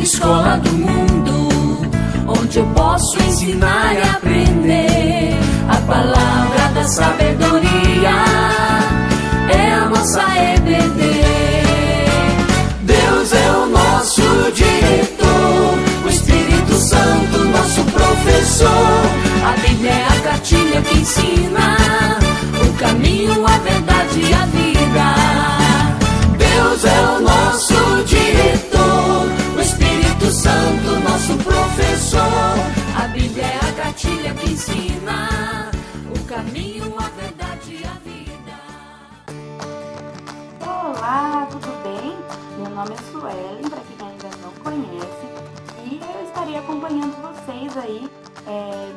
escola do mundo, onde eu posso ensinar e aprender. A palavra da sabedoria é a nossa EBD. Deus é o nosso diretor, o Espírito Santo nosso professor. A Bíblia é a cartilha que ensina o caminho, a verdade e a vida. Deus é o nosso diretor, o Espírito Santo nosso professor. A Bíblia é a cartilha que ensina o caminho, a verdade e a vida. Olá, tudo bem? Meu nome é Suelen, para quem ainda não conhece, e eu estarei acompanhando vocês aí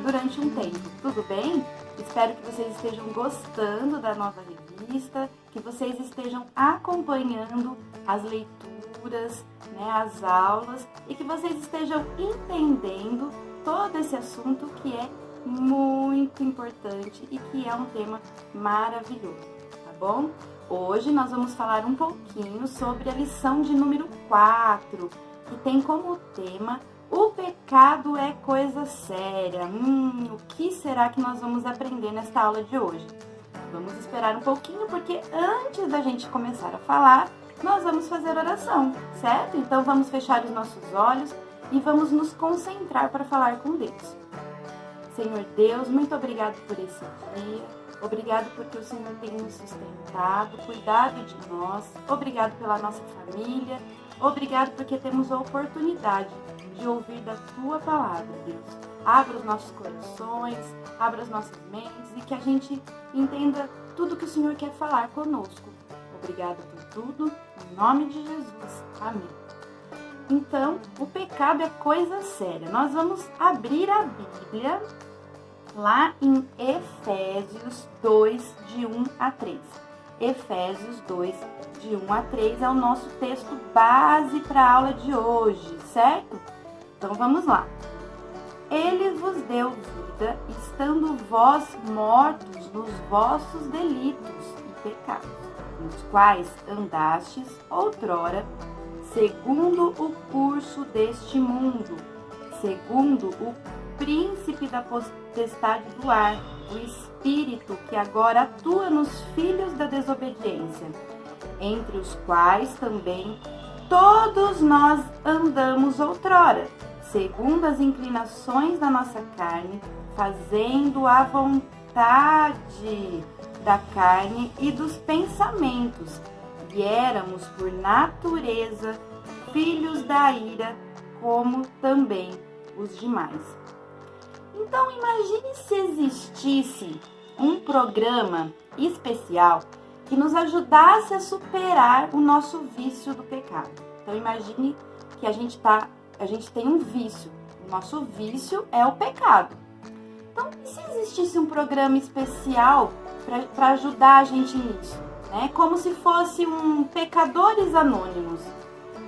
durante um tempo, tudo bem? Espero que vocês estejam gostando da nova revista, que vocês estejam acompanhando as leituras, as aulas, e que vocês estejam entendendo todo esse assunto que é muito importante e que é um tema maravilhoso, tá bom? Hoje nós vamos falar um pouquinho sobre a lição de número 4, que tem como tema: o pecado é coisa séria. O que será que nós vamos aprender nesta aula de hoje? Vamos esperar um pouquinho, porque antes da gente começar a falar, nós vamos fazer oração, certo? Então vamos fechar os nossos olhos e vamos nos concentrar para falar com Deus. Senhor Deus, muito obrigado por esse dia. Obrigado porque o Senhor tem nos sustentado, cuidado de nós. Obrigado pela nossa família. Obrigado porque temos a oportunidade de ouvir da Tua palavra, Deus. Abra os nossos corações, abra as nossas mentes e que a gente entenda tudo que o Senhor quer falar conosco. Obrigado por tudo, em nome de Jesus. Amém. Então, o pecado é coisa séria. Nós vamos abrir a Bíblia lá em Efésios 2, de 1 a 3. Efésios 2, de 1 a 3 é o nosso texto base para a aula de hoje, certo? Então vamos lá. Ele vos deu vida, estando vós mortos nos vossos delitos e pecados, nos quais andastes outrora, segundo o curso deste mundo, segundo o príncipe da potestade do ar, o espírito que agora atua nos filhos da desobediência, entre os quais também todos nós andamos outrora, segundo as inclinações da nossa carne, fazendo a vontade da carne e dos pensamentos, e éramos por natureza filhos da ira, como também os demais. Então imagine se existisse um programa especial que nos ajudasse a superar o nosso vício do pecado. Então imagine que a gente tem um vício. O nosso vício é o pecado. Então, e se existisse um programa especial para ajudar a gente nisso? Como se fosse um Pecadores Anônimos.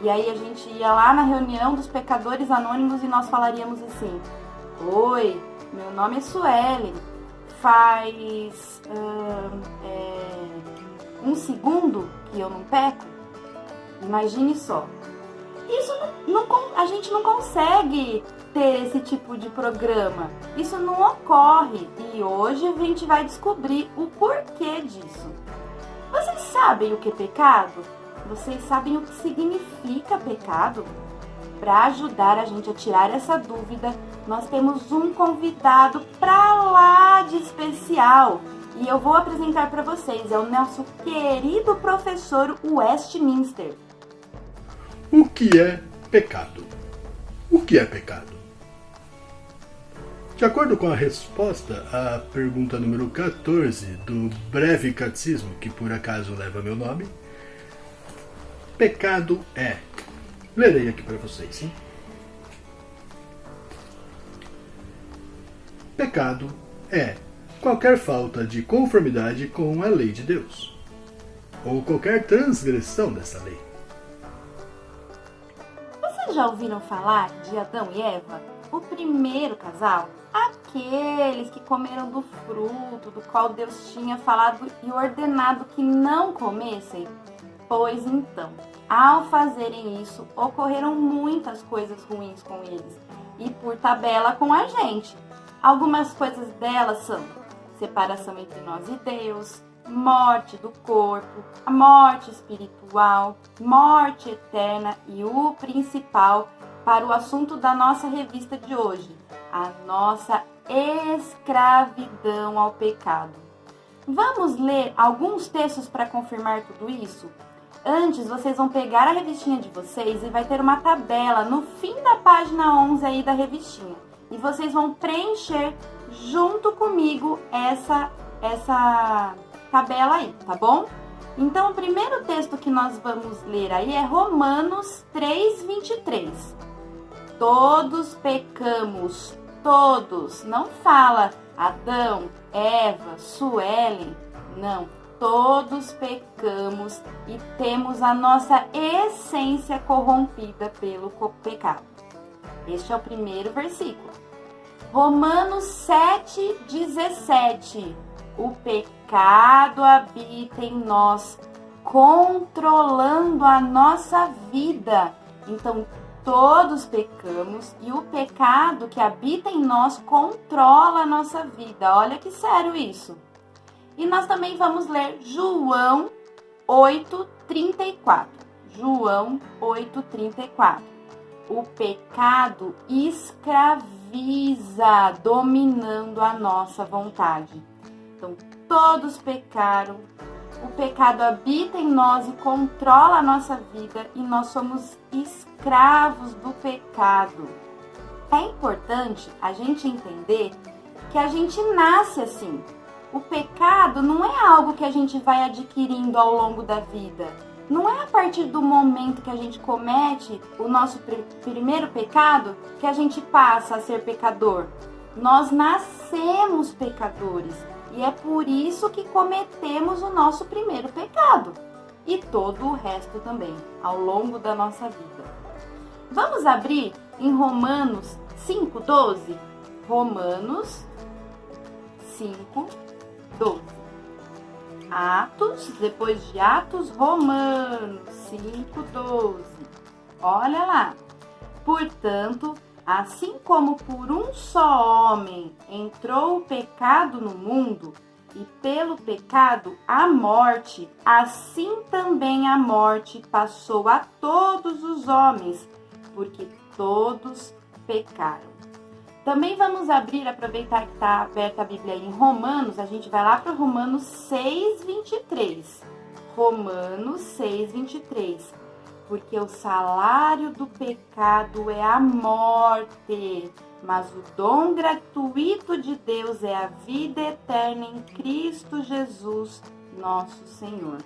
E aí a gente ia lá na reunião dos Pecadores Anônimos e nós falaríamos assim: oi, meu nome é Suelen, faz um segundo que eu não peco. Imagine só. Isso a gente não consegue ter esse tipo de programa. Isso não ocorre. E hoje a gente vai descobrir o porquê disso. Vocês sabem o que é pecado? Vocês sabem o que significa pecado? Para ajudar a gente a tirar essa dúvida, nós temos um convidado pra lá de especial. E eu vou apresentar para vocês. É o nosso querido professor Westminster. O que é pecado? O que é pecado? De acordo com a resposta à pergunta número 14 do breve catecismo, que por acaso leva meu nome, pecado é... Lerei aqui para vocês, sim? Pecado é qualquer falta de conformidade com a lei de Deus, ou qualquer transgressão dessa lei. Vocês já ouviram falar de Adão e Eva? O primeiro casal? Aqueles que comeram do fruto do qual Deus tinha falado e ordenado que não comessem? Pois então, ao fazerem isso, ocorreram muitas coisas ruins com eles, e por tabela com a gente. Algumas coisas delas são separação entre nós e Deus, morte do corpo, a morte espiritual, morte eterna e o principal para o assunto da nossa revista de hoje, a nossa escravidão ao pecado. Vamos ler alguns textos para confirmar tudo isso? Antes, vocês vão pegar a revistinha de vocês e vai ter uma tabela no fim da página 11 aí da revistinha. E vocês vão preencher junto comigo essa tabela aí, tá bom? Então, o primeiro texto que nós vamos ler aí é Romanos 3:23. Todos pecamos, todos. Não fala Adão, Eva, Suelen, não. Todos pecamos e temos a nossa essência corrompida pelo pecado. Este é o primeiro versículo. Romanos 7:17. O pecado habita em nós, controlando a nossa vida. Então, todos pecamos e o pecado que habita em nós controla a nossa vida. Olha que sério isso. E nós também vamos ler João 8:34. João 8:34. O pecado escraviza, dominando a nossa vontade. Então, todos pecaram, o pecado habita em nós e controla a nossa vida e nós somos escravos do pecado. É importante a gente entender que a gente nasce assim. O pecado não é algo que a gente vai adquirindo ao longo da vida. Não é a partir do momento que a gente comete o nosso primeiro pecado que a gente passa a ser pecador. Nós nascemos pecadores e é por isso que cometemos o nosso primeiro pecado. E todo o resto também, ao longo da nossa vida. Vamos abrir em Romanos 5:12? Romanos 5:12. Atos, depois de Atos, Romanos 5:12. Olha lá. Portanto, assim como por um só homem entrou o pecado no mundo, e pelo pecado a morte, assim também a morte passou a todos os homens, porque todos pecaram. Também vamos abrir, aproveitar que está aberta a Bíblia aí em Romanos, a gente vai lá para Romanos 6:23. Romanos 6:23. Porque o salário do pecado é a morte, mas o dom gratuito de Deus é a vida eterna em Cristo Jesus, nosso Senhor.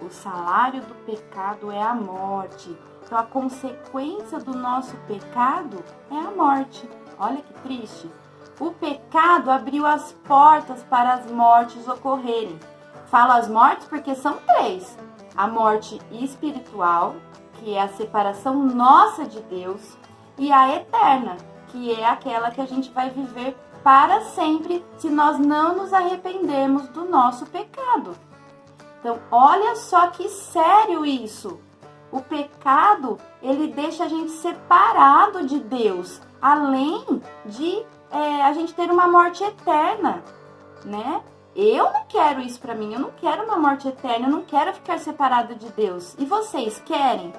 O salário do pecado é a morte. Então, a consequência do nosso pecado é a morte. Olha que triste. O pecado abriu as portas para as mortes ocorrerem. Falo as mortes porque são 3. A morte espiritual, que é a separação nossa de Deus, e a eterna, que é aquela que a gente vai viver para sempre se nós não nos arrependermos do nosso pecado. Então, olha só que sério isso. O pecado, ele deixa a gente separado de Deus, além de a gente ter uma morte eterna, né? Eu não quero isso pra mim, eu não quero uma morte eterna, eu não quero ficar separado de Deus. E vocês querem?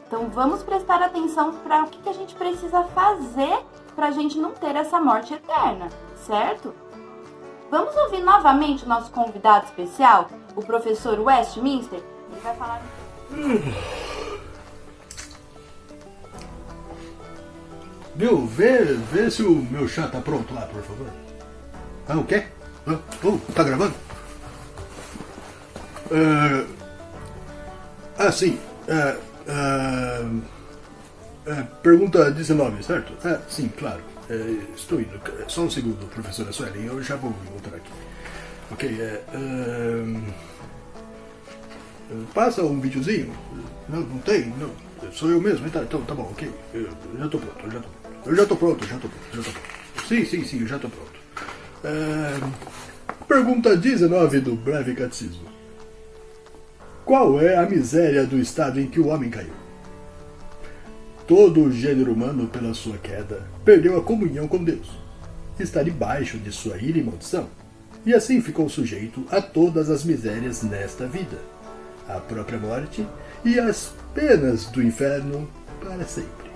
Então vamos prestar atenção para o que a gente precisa fazer pra gente não ter essa morte eterna, certo? Vamos ouvir novamente o nosso convidado especial, o professor Westminster. Ele vai falar... Viu? Vê se o meu chá tá pronto lá, por favor. Ah, o quê? Tá gravando? Sim. Pergunta 19, certo? Sim, claro. Estou indo. Só um segundo, professora Suelen. Eu já vou voltar aqui. Ok, passa um videozinho? Não tem? Não. Sou eu mesmo? Então tá bom, ok. Eu já tô pronto, Eu já tô pronto. Sim, eu já tô pronto. Pergunta 19 do Breve Catecismo. Qual é a miséria do estado em que o homem caiu? Todo o gênero humano, pela sua queda, perdeu a comunhão com Deus. Está debaixo de sua ira e maldição, e assim ficou sujeito a todas as misérias nesta vida, a própria morte e as penas do inferno para sempre.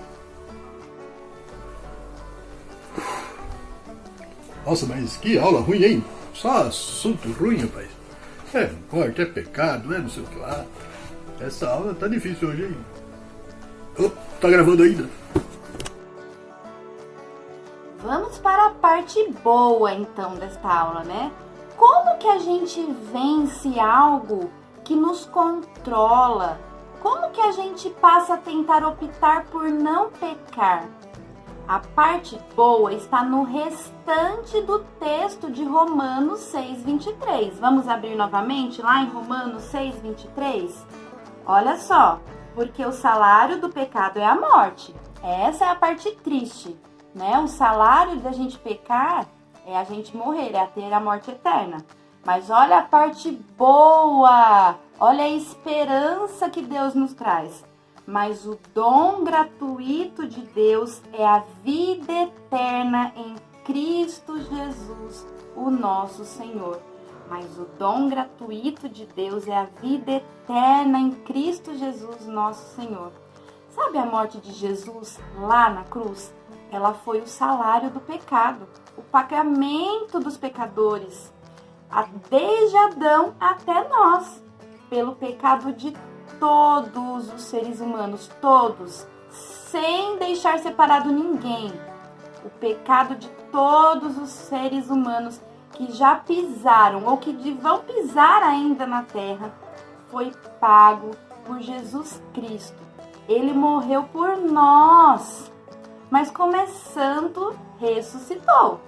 Nossa, mas que aula ruim, hein? Só assunto ruim, rapaz. É morte, é pecado, é não sei o que lá. Essa aula tá difícil hoje, hein? Oh, tá gravando ainda? Vamos para a parte boa, então, desta aula, né? Como que a gente vence algo que nos controla? Como que a gente passa a tentar optar por não pecar? A parte boa está no restante do texto de Romanos 6:23. Vamos abrir novamente lá em Romanos 6:23? Olha só, porque o salário do pecado é a morte. Essa é a parte triste, né? O salário da gente pecar é a gente morrer, é ter a morte eterna. Mas olha a parte boa, olha a esperança que Deus nos traz. Mas o dom gratuito de Deus é a vida eterna em Cristo Jesus, o nosso Senhor. Mas o dom gratuito de Deus é a vida eterna em Cristo Jesus, nosso Senhor. Sabe a morte de Jesus lá na cruz? Ela foi o salário do pecado, o pagamento dos pecadores, desde Adão até nós, pelo pecado de todos os seres humanos, todos, sem deixar separado ninguém. O pecado de todos os seres humanos que já pisaram ou que vão pisar ainda na terra foi pago por Jesus Cristo. Ele morreu por nós, mas como é santo, ressuscitou.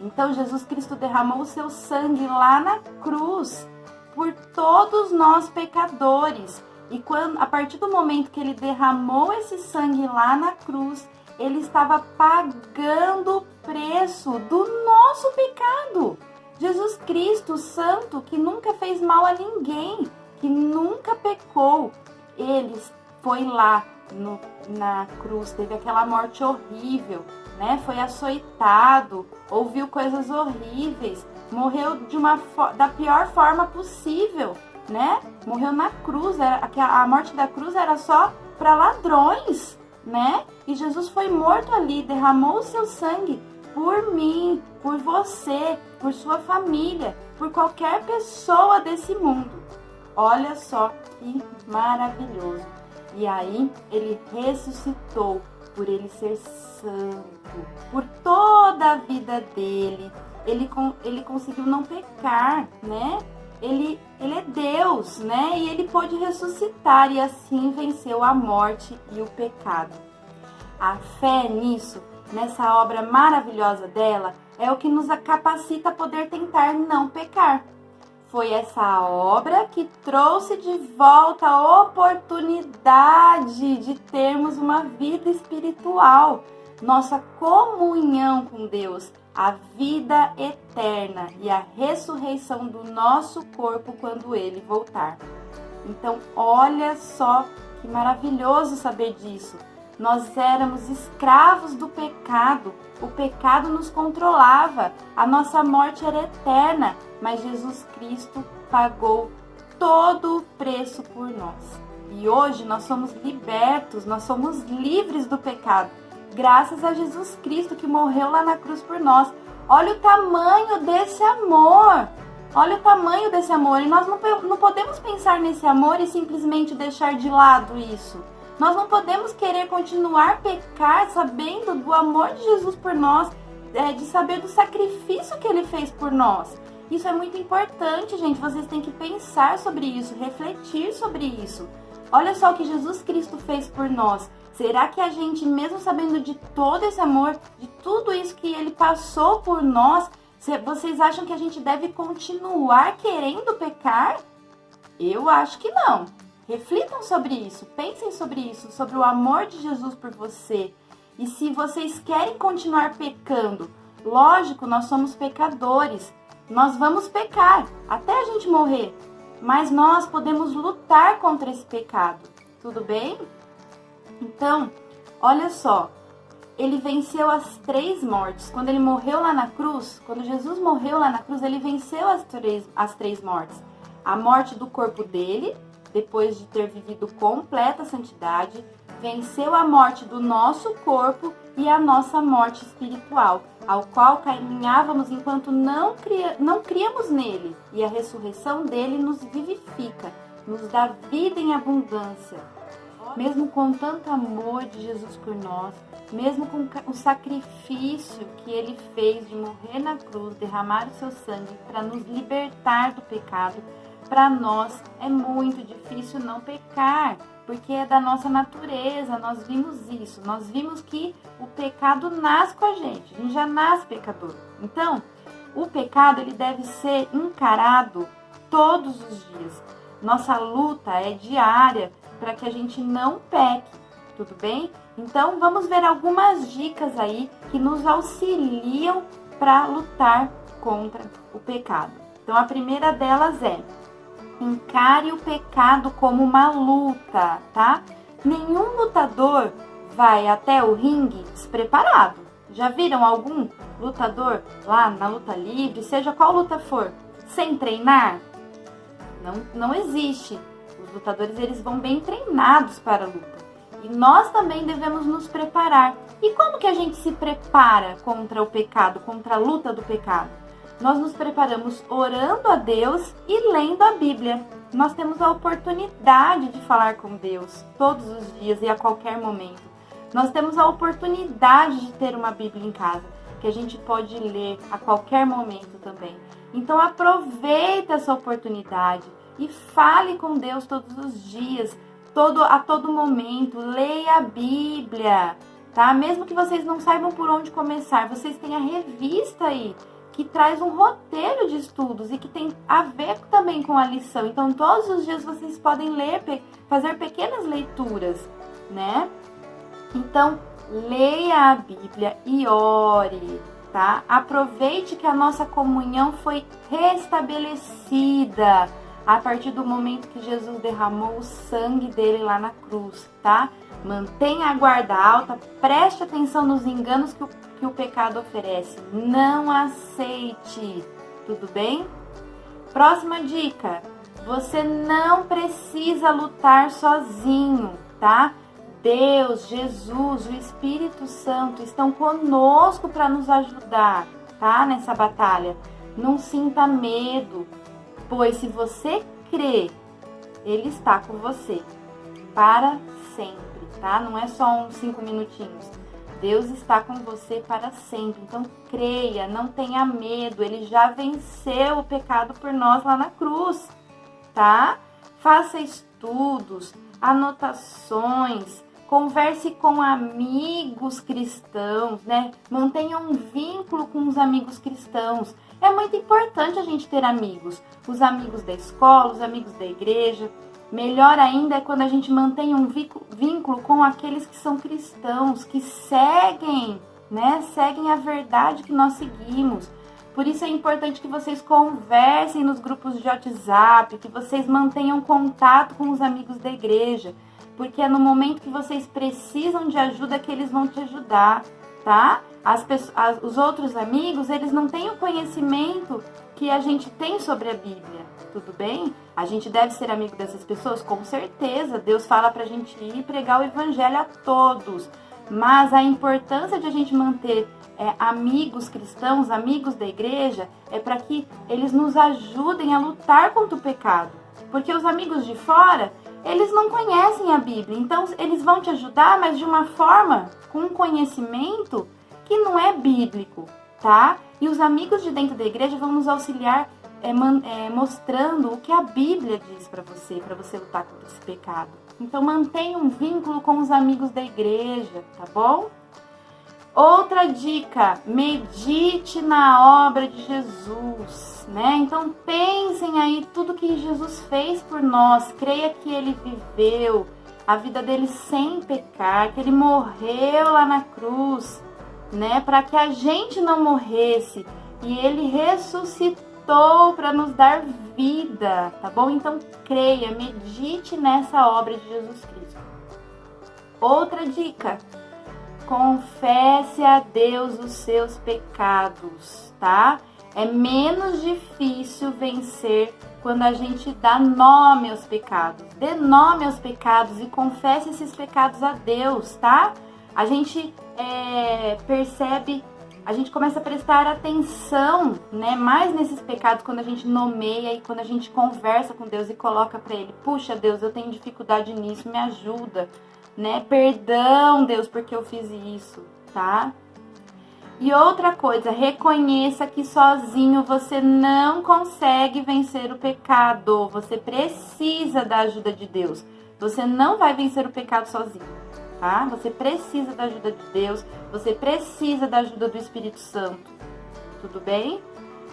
Então Jesus Cristo derramou o seu sangue lá na cruz por todos nós pecadores. E a partir do momento que ele derramou esse sangue lá na cruz, ele estava pagando o preço do nosso pecado. Jesus Cristo, santo, que nunca fez mal a ninguém, que nunca pecou, ele foi lá na cruz, teve aquela morte horrível, né? Foi açoitado, ouviu coisas horríveis, morreu da pior forma possível, né? Morreu na cruz, a morte da cruz era só para ladrões, né? E Jesus foi morto ali, derramou o seu sangue por mim, por você, por sua família, por qualquer pessoa desse mundo. Olha só que maravilhoso. E aí ele ressuscitou por ele ser santo, por toda a vida dele. Ele conseguiu não pecar, né? Ele é Deus, né? E ele pôde ressuscitar e assim venceu a morte e o pecado. A fé nisso, nessa obra maravilhosa dela, é o que nos capacita a poder tentar não pecar. Foi essa obra que trouxe de volta a oportunidade de termos uma vida espiritual, nossa comunhão com Deus, a vida eterna e a ressurreição do nosso corpo quando ele voltar. Então, olha só que maravilhoso saber disso. Nós éramos escravos do pecado, o pecado nos controlava, a nossa morte era eterna, mas Jesus Cristo pagou todo o preço por nós. E hoje nós somos libertos, nós somos livres do pecado, graças a Jesus Cristo que morreu lá na cruz por nós. Olha o tamanho desse amor, olha o tamanho desse amor. E nós não podemos pensar nesse amor e simplesmente deixar de lado isso. Nós não podemos querer continuar a pecar sabendo do amor de Jesus por nós, de saber do sacrifício que ele fez por nós. Isso é muito importante, gente. Vocês têm que pensar sobre isso, refletir sobre isso. Olha só o que Jesus Cristo fez por nós. Será que a gente, mesmo sabendo de todo esse amor, de tudo isso que ele passou por nós, vocês acham que a gente deve continuar querendo pecar? Eu acho que não. Reflitam sobre isso, pensem sobre isso, sobre o amor de Jesus por você. E se vocês querem continuar pecando, lógico, nós somos pecadores. Nós vamos pecar até a gente morrer. mas nós podemos lutar contra esse pecado, tudo bem? Então, olha só, ele venceu as 3 mortes. Quando ele morreu lá na cruz, quando Jesus morreu lá na cruz, ele venceu as três mortes. A morte do corpo dele, depois de ter vivido completa santidade, venceu a morte do nosso corpo e a nossa morte espiritual, ao qual caminhávamos enquanto não críamos nele. E a ressurreição dele nos vivifica, nos dá vida em abundância. Mesmo com tanto amor de Jesus por nós, mesmo com o sacrifício que ele fez de morrer na cruz, derramar o seu sangue para nos libertar do pecado, para nós é muito difícil não pecar, porque é da nossa natureza, nós vimos isso, nós vimos que o pecado nasce com a gente já nasce pecador. Então, o pecado ele deve ser encarado todos os dias. Nossa luta é diária para que a gente não peque, tudo bem? Então, vamos ver algumas dicas aí que nos auxiliam para lutar contra o pecado. Então, a primeira delas é: encare o pecado como uma luta, tá? Nenhum lutador vai até o ringue despreparado. Já viram algum lutador lá na luta livre, seja qual luta for, sem treinar? Não existe. Os lutadores eles vão bem treinados para a luta. E nós também devemos nos preparar. E como que a gente se prepara contra o pecado, contra a luta do pecado? Nós nos preparamos orando a Deus e lendo a Bíblia. Nós temos a oportunidade de falar com Deus todos os dias e a qualquer momento. Nós temos a oportunidade de ter uma Bíblia em casa, que a gente pode ler a qualquer momento também. Então aproveita essa oportunidade e fale com Deus todos os dias, a todo momento. Leia a Bíblia, tá? Mesmo que vocês não saibam por onde começar, vocês têm a revista aí, que traz um roteiro de estudos e que tem a ver também com a lição. Então, todos os dias vocês podem ler, fazer pequenas leituras, né? Então, leia a Bíblia e ore, tá? Aproveite que a nossa comunhão foi restabelecida a partir do momento que Jesus derramou o sangue dele lá na cruz, tá? Mantenha a guarda alta, preste atenção nos enganos que o pecado oferece. Não aceite, tudo bem? Próxima dica: você não precisa lutar sozinho, tá? Deus, Jesus, o Espírito Santo estão conosco para nos ajudar, tá? Nessa batalha. Não sinta medo, pois se você crê, Ele está com você para sempre, tá? Não é só uns 5 minutinhos. Deus está com você para sempre. Então creia, não tenha medo. Ele já venceu o pecado por nós lá na cruz, tá? Faça estudos, anotações, converse com amigos cristãos, né? Mantenha um vínculo com os amigos cristãos. É muito importante a gente ter amigos. Os amigos da escola, os amigos da igreja. Melhor ainda é quando a gente mantém um vínculo com aqueles que são cristãos, que seguem, né? Seguem a verdade que nós seguimos. Por isso é importante que vocês conversem nos grupos de WhatsApp, que vocês mantenham contato com os amigos da igreja, porque é no momento que vocês precisam de ajuda que eles vão te ajudar, tá? Os outros amigos, eles não têm o conhecimento que a gente tem sobre a Bíblia, tudo bem? A gente deve ser amigo dessas pessoas? Com certeza, Deus fala pra gente ir pregar o evangelho a todos, mas a importância de a gente manter amigos cristãos, amigos da igreja, é para que eles nos ajudem a lutar contra o pecado, porque os amigos de fora, eles não conhecem a Bíblia, então eles vão te ajudar, mas de uma forma, com um conhecimento que não é bíblico, tá? E os amigos de dentro da igreja vão nos auxiliar mostrando o que a Bíblia diz para você lutar contra esse pecado. Então mantenha um vínculo com os amigos da igreja, tá bom? Outra dica: medite na obra de Jesus, né? Então pensem aí tudo que Jesus fez por nós, creia que Ele viveu a vida dele sem pecar, que Ele morreu lá na cruz, né? Para que a gente não morresse, e Ele ressuscitou ressuscitou para nos dar vida, tá bom? Então creia, medite nessa obra de Jesus Cristo. Outra dica: confesse a Deus os seus pecados, tá? É menos difícil vencer quando a gente dá nome aos pecados. Dê nome aos pecados e confesse esses pecados a Deus, tá? A gente percebe, a gente começa a prestar atenção, né, mais nesses pecados quando a gente nomeia e quando a gente conversa com Deus e coloca para Ele: puxa, Deus, eu tenho dificuldade nisso, me ajuda, né? Perdão, Deus, porque eu fiz isso, tá? E outra coisa, reconheça que sozinho você não consegue vencer o pecado. Você precisa da ajuda de Deus. Você não vai vencer o pecado sozinho, tá? Você precisa da ajuda de Deus. Você precisa da ajuda do Espírito Santo. Tudo bem?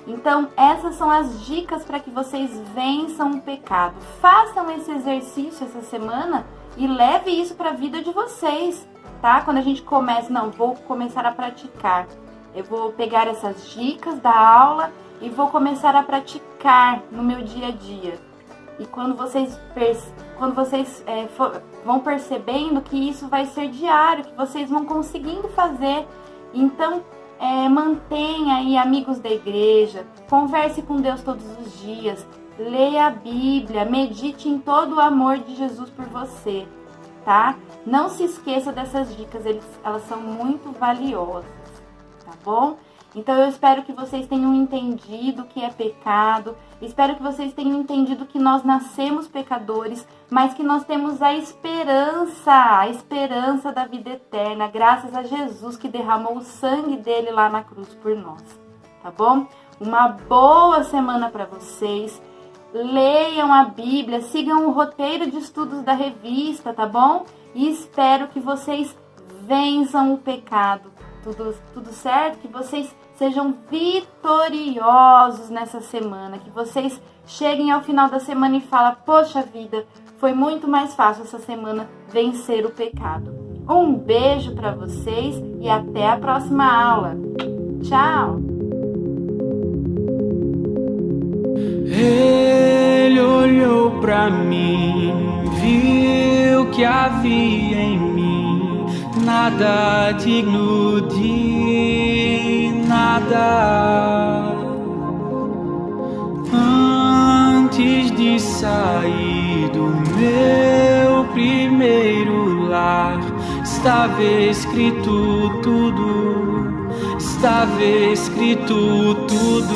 Então, essas são as dicas para que vocês vençam o pecado. Façam esse exercício essa semana e leve isso para a vida de vocês, tá? Quando a gente começa, não, vou começar a praticar. Eu vou pegar essas dicas da aula e vou começar a praticar no meu dia a dia. E quando vocês vão percebendo que isso vai ser diário, que vocês vão conseguindo fazer, então mantenha aí amigos da igreja, converse com Deus todos os dias, leia a Bíblia, medite em todo o amor de Jesus por você, tá? Não se esqueça dessas dicas, elas são muito valiosas, tá bom? Então eu espero que vocês tenham entendido o que é pecado, espero que vocês tenham entendido que nós nascemos pecadores, mas que nós temos a esperança da vida eterna, graças a Jesus que derramou o sangue dele lá na cruz por nós, tá bom? Uma boa semana para vocês, leiam a Bíblia, sigam o roteiro de estudos da revista, tá bom? E espero que vocês vençam o pecado, tudo certo? Que vocês sejam vitoriosos nessa semana, que vocês cheguem ao final da semana e falem: poxa vida, foi muito mais fácil essa semana vencer o pecado. Um beijo para vocês e até a próxima aula. Tchau! Ele olhou pra mim, viu que havia em mim nada digno de nada. Antes de sair do meu primeiro lar, estava escrito tudo, estava escrito tudo.